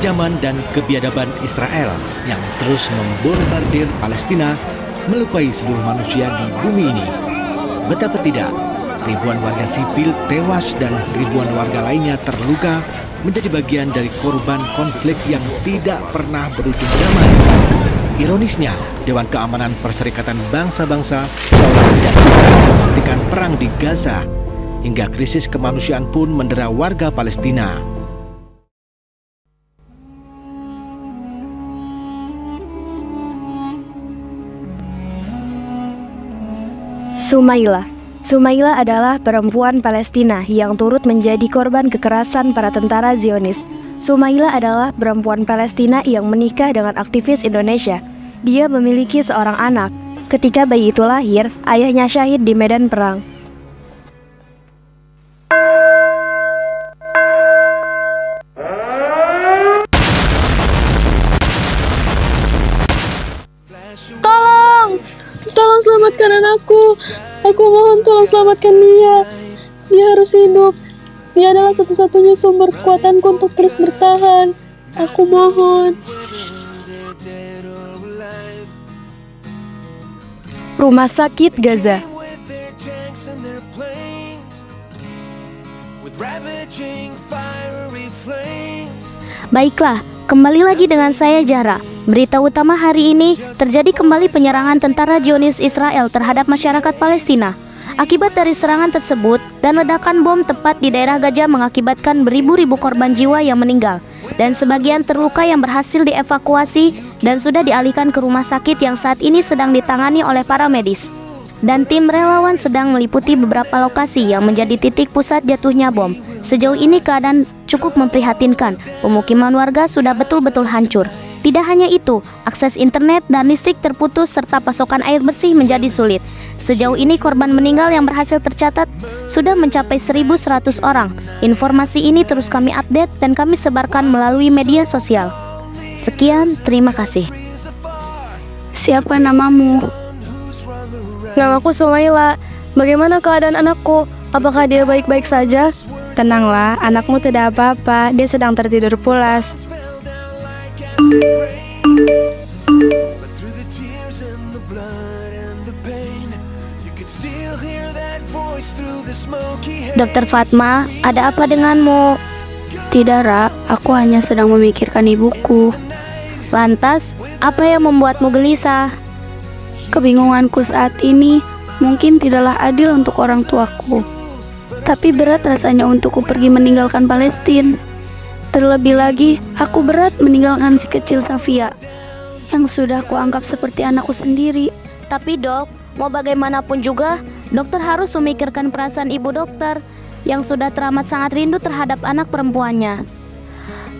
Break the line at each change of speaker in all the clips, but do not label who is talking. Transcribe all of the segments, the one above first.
kekejaman dan kebiadaban Israel yang terus membombardir Palestina melukai seluruh manusia di bumi ini. Betapa tidak, ribuan warga sipil tewas dan ribuan warga lainnya terluka menjadi bagian dari korban konflik yang tidak pernah berujung damai. Ironisnya, Dewan Keamanan Perserikatan Bangsa-Bangsa seolah tidak bisa menghentikan perang di Gaza, hingga krisis kemanusiaan pun mendera warga Palestina.
Sumaila adalah perempuan Palestina yang turut menjadi korban kekerasan para tentara Zionis. Sumaila adalah perempuan Palestina yang menikah dengan aktivis Indonesia. Dia memiliki seorang anak. Ketika bayi itu lahir, ayahnya syahid di medan perang.
Tolong selamatkan anakku. Aku mohon tolong selamatkan dia. Dia harus hidup. Dia adalah satu-satunya sumber kekuatanku untuk terus bertahan. Aku mohon.
Rumah Sakit Gaza. Baiklah, kembali lagi dengan saya Zahra. Berita utama hari ini, terjadi kembali penyerangan tentara Zionis Israel terhadap masyarakat Palestina. Akibat dari serangan tersebut dan ledakan bom tepat di daerah Gaza mengakibatkan beribu-ribu korban jiwa yang meninggal dan sebagian terluka yang berhasil dievakuasi dan sudah dialihkan ke rumah sakit yang saat ini sedang ditangani oleh para medis. Dan tim relawan sedang meliputi beberapa lokasi yang menjadi titik pusat jatuhnya bom. Sejauh ini keadaan cukup memprihatinkan. Pemukiman warga sudah betul-betul hancur. Tidak hanya itu, akses internet dan listrik terputus serta pasokan air bersih menjadi sulit. Sejauh ini korban meninggal yang berhasil tercatat sudah mencapai 1.100 orang. Informasi ini terus kami update dan kami sebarkan melalui media sosial. Sekian, terima kasih.
Siapa namamu?
Namaku Sumaila. Bagaimana keadaan anakku? Apakah dia baik-baik saja?
Tenanglah, anakmu tidak apa-apa. Dia sedang tertidur pulas.
Dokter Fatma, ada apa denganmu?
Tidak, Ra. Aku hanya sedang memikirkan ibuku.
Lantas, apa yang membuatmu gelisah?
Kebingunganku saat ini mungkin tidaklah adil untuk orang tuaku. Tapi berat rasanya untukku pergi meninggalkan Palestina. Terlebih lagi, aku berat meninggalkan si kecil Safia yang sudah kuanggap seperti anakku sendiri.
Tapi dok, mau bagaimanapun juga, dokter harus memikirkan perasaan ibu dokter yang sudah teramat sangat rindu terhadap anak perempuannya.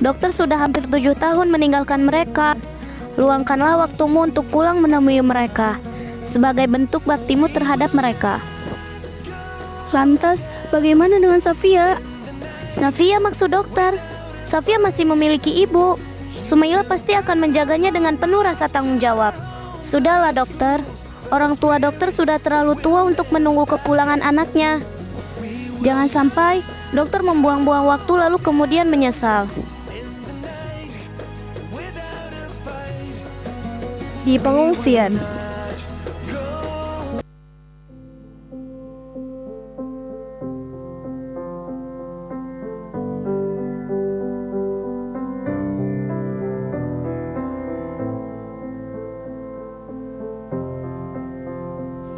Dokter sudah hampir 7 tahun meninggalkan mereka. Luangkanlah waktumu untuk pulang menemui mereka sebagai bentuk baktimu terhadap mereka.
Lantas, bagaimana dengan Safia?
Safia maksud dokter. Safia masih memiliki ibu. Sumaila pasti akan menjaganya dengan penuh rasa tanggung jawab. Sudahlah dokter, orang tua dokter sudah terlalu tua untuk menunggu kepulangan anaknya. Jangan sampai dokter membuang-buang waktu lalu kemudian menyesal. Di pengungsian.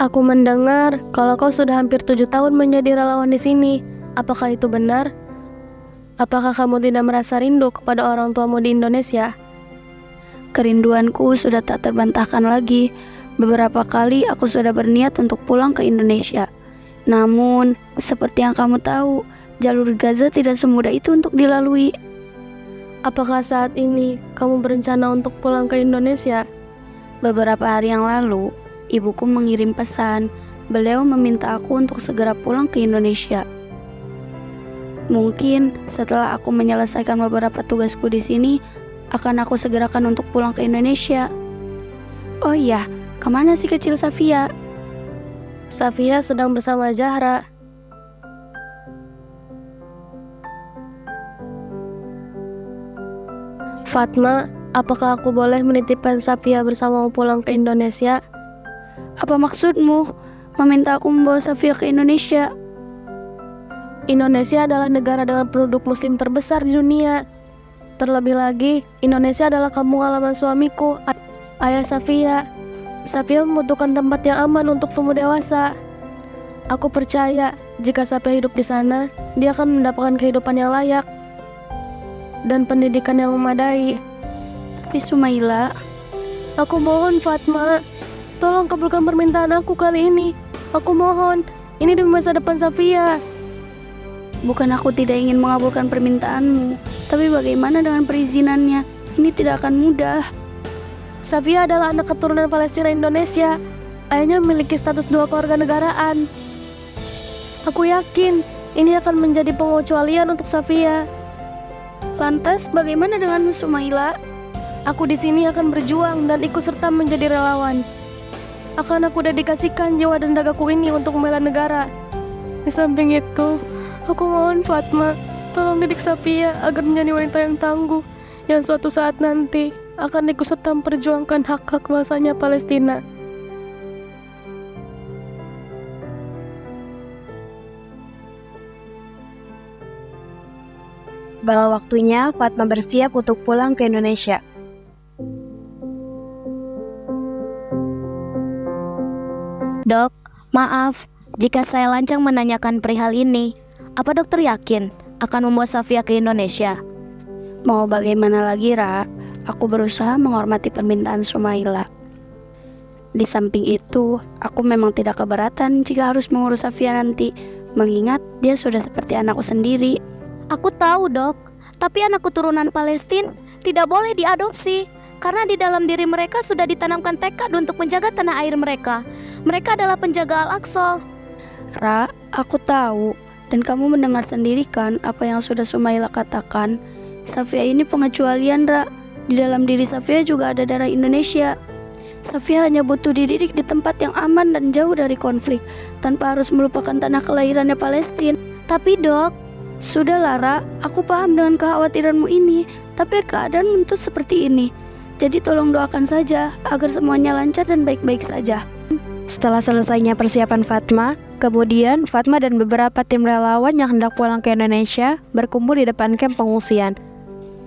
Aku mendengar kalau kau sudah hampir 7 tahun menjadi relawan di sini. Apakah itu benar? Apakah kamu tidak merasa rindu kepada orang tuamu di Indonesia? Kerinduanku sudah tak terbantahkan lagi. Beberapa kali aku sudah berniat untuk pulang ke Indonesia. Namun, seperti yang kamu tahu, jalur Gaza tidak semudah itu untuk dilalui. Apakah saat ini kamu berencana untuk pulang ke Indonesia? Beberapa hari yang lalu, ibuku mengirim pesan. Beliau meminta aku untuk segera pulang ke Indonesia. Mungkin setelah aku menyelesaikan beberapa tugasku di sini, akan aku segerakan untuk pulang ke Indonesia. Oh iya, kemana si kecil Safia? Safia sedang bersama Zahra.
Fatma, apakah aku boleh menitipkan Safia bersamamu pulang ke Indonesia?
Apa maksudmu meminta aku membawa Safia ke Indonesia?
Indonesia adalah negara dengan penduduk muslim terbesar di dunia. Terlebih lagi, Indonesia adalah kampung halaman suamiku, ayah Safia. Safia membutuhkan tempat yang aman untuk tumbuh dewasa. Aku percaya jika Safia hidup di sana, dia akan mendapatkan kehidupan yang layak dan pendidikan yang memadai.
Tapi Sumaila,
Aku mohon Fatma, tolong kabulkan permintaan aku kali ini. Aku mohon, ini demi masa depan Safia.
bukan aku tidak ingin mengabulkan permintaanmu, tapi bagaimana dengan perizinannya? Ini tidak akan mudah.
Safia adalah anak keturunan Palestina Indonesia. Ayahnya memiliki status dua kewarganegaraan. Aku yakin ini akan menjadi pengecualian untuk Safia.
Lantas bagaimana denganmu Sumaila?
Aku di sini akan berjuang dan ikut serta menjadi relawan. Akan aku dedikasikan jiwa dan ragaku ini untuk membela negara. Di samping itu, aku mohon Fatma, tolong didik Safia agar menjadi wanita yang tangguh, yang suatu saat nanti akan ikut serta memperjuangkan hak-hak bangsanya Palestina.
Bala waktunya Fatma bersiap untuk pulang ke Indonesia.
Dok, maaf jika saya lancang menanyakan perihal ini. Apa dokter yakin akan membawa Safia ke Indonesia?
Mau bagaimana lagi, Ra? Aku berusaha menghormati permintaan Sumaila. Di samping itu, aku memang tidak keberatan jika harus mengurus Safia nanti, mengingat dia sudah seperti anakku sendiri.
Aku tahu dok, tapi anak keturunan Palestina tidak boleh diadopsi karena di dalam diri mereka sudah ditanamkan tekad untuk menjaga tanah air mereka. Mereka adalah penjaga Al-Aqsa.
Ra, aku tahu, dan kamu mendengar sendiri kan apa yang sudah Sumaila katakan. Safia ini pengecualian, Ra. Di dalam diri Safia juga ada darah Indonesia. Safia hanya butuh dididik di tempat yang aman dan jauh dari konflik, tanpa harus melupakan tanah kelahirannya Palestina.
Tapi dok,
Sudah Lara, aku paham dengan kekhawatiranmu ini, tapi keadaan menuntut seperti ini. Jadi tolong doakan saja agar semuanya lancar dan baik-baik saja.
Setelah selesainya persiapan Fatma, kemudian Fatma dan beberapa tim relawan yang hendak pulang ke Indonesia berkumpul di depan kamp pengungsian.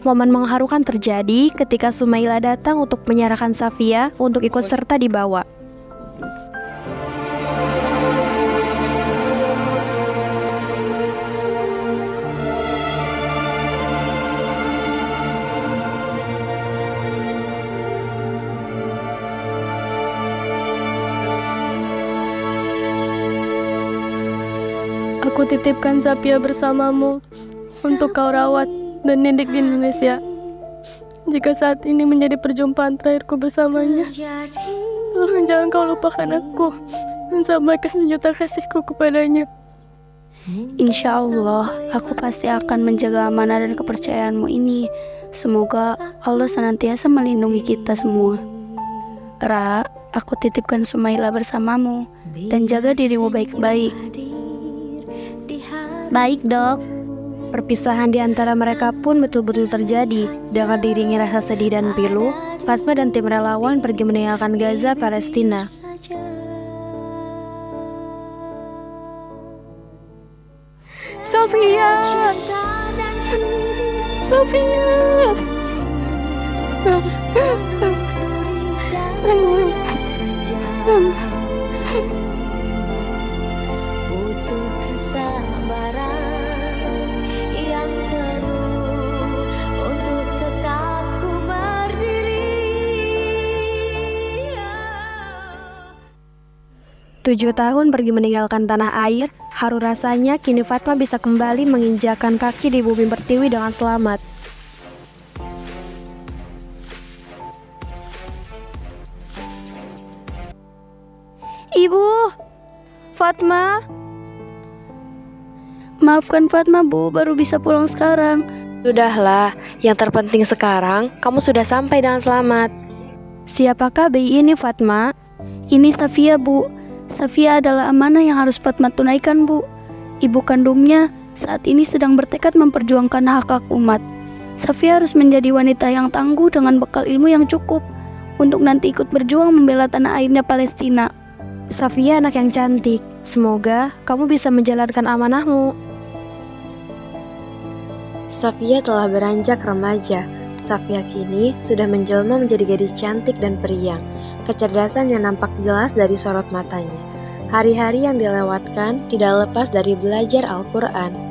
Momen mengharukan terjadi ketika Sumaila datang untuk menyerahkan Safia untuk ikut serta dibawa.
Aku titipkan Safia bersamamu untuk kau rawat dan didik di Indonesia. Jika saat ini menjadi perjumpaan terakhirku bersamanya, tolong jangan kau lupakan aku dan sampaikan sejuta kasihku kepadanya.
Insya Allah, aku pasti akan menjaga amanah dan kepercayaanmu ini. Semoga Allah senantiasa melindungi kita semua. Ra, aku titipkan Sumaila bersamamu dan jaga dirimu baik-baik.
baik dok.
Perpisahan di antara mereka pun betul-betul terjadi. Dengan diiringi rasa sedih dan pilu, Fatma dan tim relawan pergi meninggalkan Gaza, Palestina.
Safia! Safia!
Butuh kesabaran yang penuh untuk tetap ku berdiri.
7 tahun pergi meninggalkan tanah air, haru rasanya kini Fatma bisa kembali menginjakan kaki di bumi pertiwi dengan selamat.
Ibu, Fatma. Maafkan Fatma, Bu, baru bisa pulang sekarang.
Sudahlah, yang terpenting sekarang kamu sudah sampai dengan selamat. Siapakah bayi ini, Fatma?
Ini Safia, Bu. Safia adalah amanah yang harus Fatma tunaikan, Bu. Ibu kandungnya saat ini sedang bertekad memperjuangkan hak-hak umat. Safia harus menjadi wanita yang tangguh dengan bekal ilmu yang cukup untuk nanti ikut berjuang membela tanah airnya Palestina.
Safia anak yang cantik. Semoga kamu bisa menjalankan amanahmu.
Safia telah beranjak remaja. Safia kini sudah menjelma menjadi gadis cantik dan periang. Kecerdasan yang nampak jelas dari sorot matanya. Hari-hari yang dilewatkan tidak lepas dari belajar Al-Quran.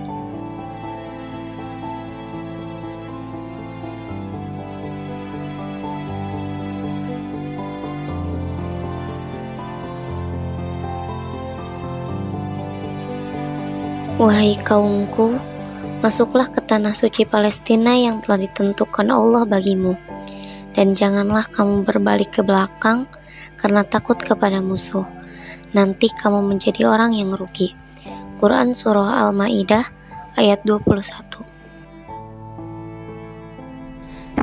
Wahai kaumku, masuklah ke tanah suci Palestina yang telah ditentukan Allah bagimu, dan janganlah kamu berbalik ke belakang karena takut kepada musuh. Nanti kamu menjadi orang yang rugi. Quran Surah Al-Ma'idah ayat 21.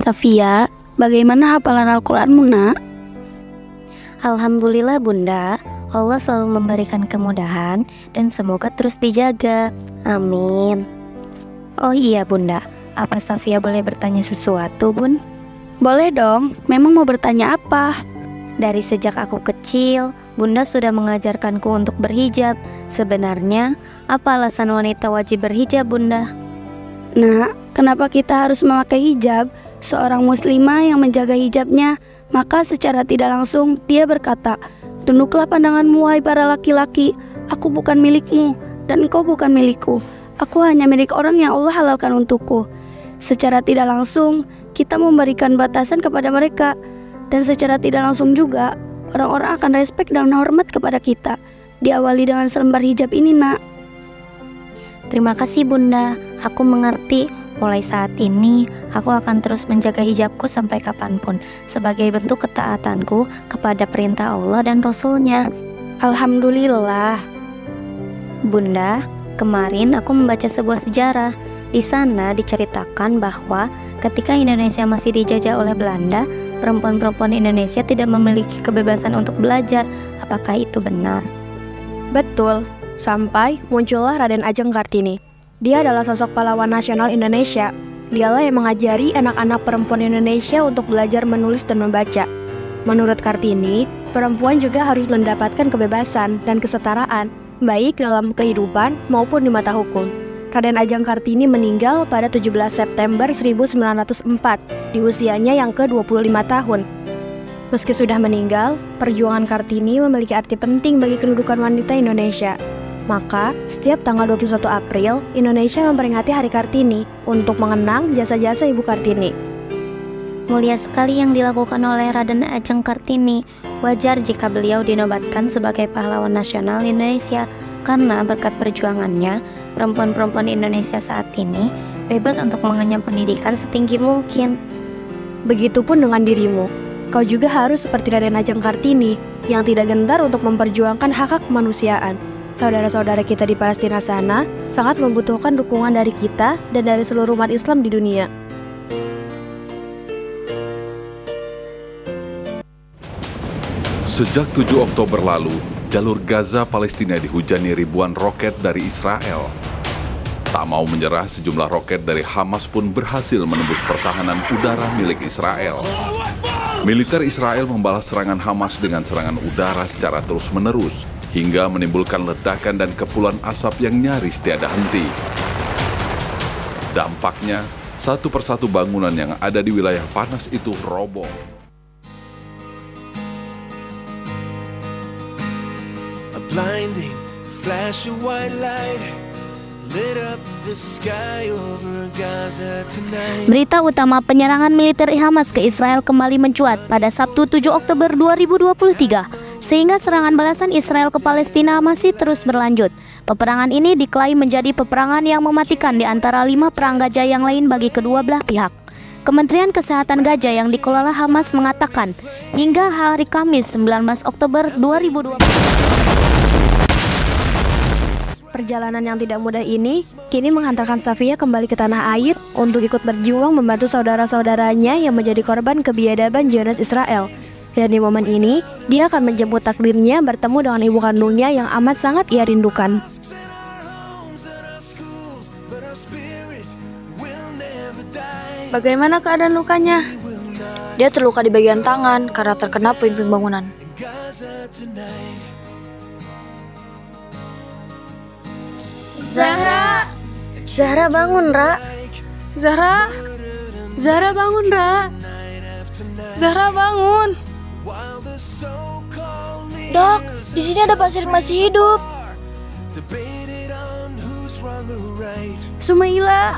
Safia, bagaimana hafalan Al-Quranmu, nak?
Alhamdulillah Bunda, Allah selalu memberikan kemudahan dan semoga terus dijaga. Amin. Oh iya Bunda, apa Safia boleh bertanya sesuatu Bun?
Boleh dong, memang mau bertanya apa?
Dari sejak aku kecil, Bunda sudah mengajarkanku untuk berhijab. Sebenarnya, apa alasan wanita wajib berhijab Bunda?
Nak, kenapa kita harus memakai hijab? Seorang muslimah yang menjaga hijabnya, maka secara tidak langsung dia berkata, "Tunduklah pandanganmu wahai para laki-laki, aku bukan milikmu dan engkau bukan milikku. Aku hanya milik orang yang Allah halalkan untukku." Secara tidak langsung, kita memberikan batasan kepada mereka. Dan secara tidak langsung juga, orang-orang akan respek dan hormat kepada kita. Diawali dengan selembar hijab ini, nak.
Terima kasih Bunda, aku mengerti. Mulai saat ini, aku akan terus menjaga hijabku sampai kapanpun, sebagai bentuk ketaatanku kepada perintah Allah dan Rasul-Nya.
Alhamdulillah.
Bunda, kemarin aku membaca sebuah sejarah. Di sana diceritakan bahwa ketika Indonesia masih dijajah oleh Belanda, perempuan-perempuan Indonesia tidak memiliki kebebasan untuk belajar. Apakah itu benar?
Betul, sampai muncullah Raden Ajeng Kartini. Dia adalah sosok pahlawan nasional Indonesia. Dialah yang mengajari anak-anak perempuan Indonesia untuk belajar menulis dan membaca. Menurut Kartini, perempuan juga harus mendapatkan kebebasan dan kesetaraan, baik dalam kehidupan maupun di mata hukum. Raden Ajeng Kartini meninggal pada 17 September 1904 di usianya yang ke-25 tahun. Meski sudah meninggal, perjuangan Kartini memiliki arti penting bagi kedudukan wanita Indonesia. Maka, setiap tanggal 21 April, Indonesia memperingati Hari Kartini untuk mengenang jasa-jasa Ibu Kartini.
Mulia sekali yang dilakukan oleh Raden Ajeng Kartini. Wajar jika beliau dinobatkan sebagai pahlawan nasional Indonesia, karena berkat perjuangannya, perempuan-perempuan Indonesia saat ini bebas untuk mengenyam pendidikan setinggi mungkin.
Begitupun dengan dirimu. Kau juga harus seperti Raden Ajeng Kartini, yang tidak gentar untuk memperjuangkan hak-hak kemanusiaan. Saudara-saudara kita di Palestina sana sangat membutuhkan dukungan dari kita dan dari seluruh umat Islam di dunia.
Sejak 7 Oktober lalu, jalur Gaza Palestina dihujani ribuan roket dari Israel. Tak mau menyerah, sejumlah roket dari Hamas pun berhasil menembus pertahanan udara milik Israel. Militer Israel membalas serangan Hamas dengan serangan udara secara terus-menerus, hingga menimbulkan ledakan dan kepulan asap yang nyaris tiada henti. Dampaknya, satu persatu bangunan yang ada di wilayah panas itu roboh.
A blinding flash of white light lit up the sky over Gaza tonight.
Berita utama penyerangan militer Hamas ke Israel kembali mencuat pada Sabtu 7 Oktober 2023. Sehingga serangan balasan Israel ke Palestina masih terus berlanjut. Peperangan ini diklaim menjadi peperangan yang mematikan di antara 5 perang Gaza yang lain bagi kedua belah pihak. Kementerian Kesehatan Gaza yang dikelola Hamas mengatakan, hingga hari Kamis 19 Oktober 2020.
Perjalanan yang tidak mudah ini kini menghantarkan Safia kembali ke tanah air untuk ikut berjuang membantu saudara-saudaranya yang menjadi korban kebiadaban Zionis Israel. Dan di momen ini, dia akan menjemput takdirnya bertemu dengan ibu kandungnya yang amat sangat ia rindukan.
Bagaimana keadaan lukanya?
Dia terluka di bagian tangan karena terkena puing-puing bangunan.
Zahra!
Zahra bangun, Ra.
Zahra! Zahra bangun, Ra! Zahra bangun!
Dok, di sini ada pasien masih hidup.
Sumaila!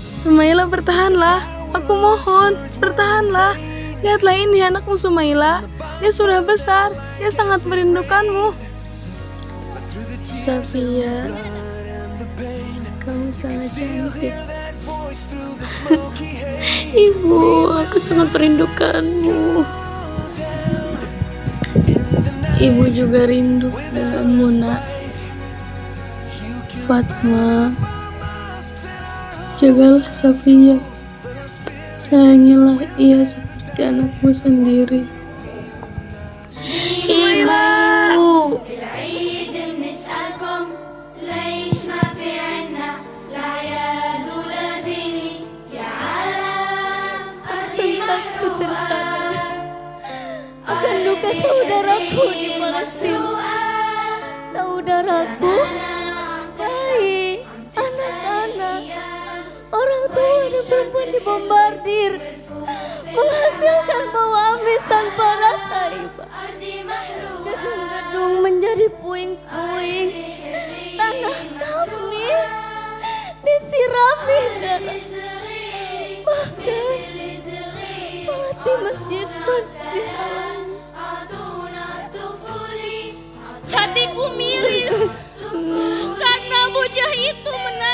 Sumaila, bertahanlah. Aku mohon, bertahanlah. Lihatlah ini anakmu Sumaila. Dia sudah besar. Dia sangat merindukanmu. Safia, kamu sangat cantik. Ibu, aku sangat merindukanmu. Ibu juga rindu denganmu, nak. Fatma, jagalah Safia. Sayangilah ia seperti anakmu sendiri. Ibu!
Akan duka saudaraku di Palestina. Saudaraku, bayi, anak-anak, orang tua dan perempuan dibombardir, menghasilkan bau amis tanpa rasa iba. Gedung-gedung menjadi puing-puing, tanah kami disirami darah. Bahkan salat di masjid pun dihalangi. Hatiku miris karena bocah itu menangis.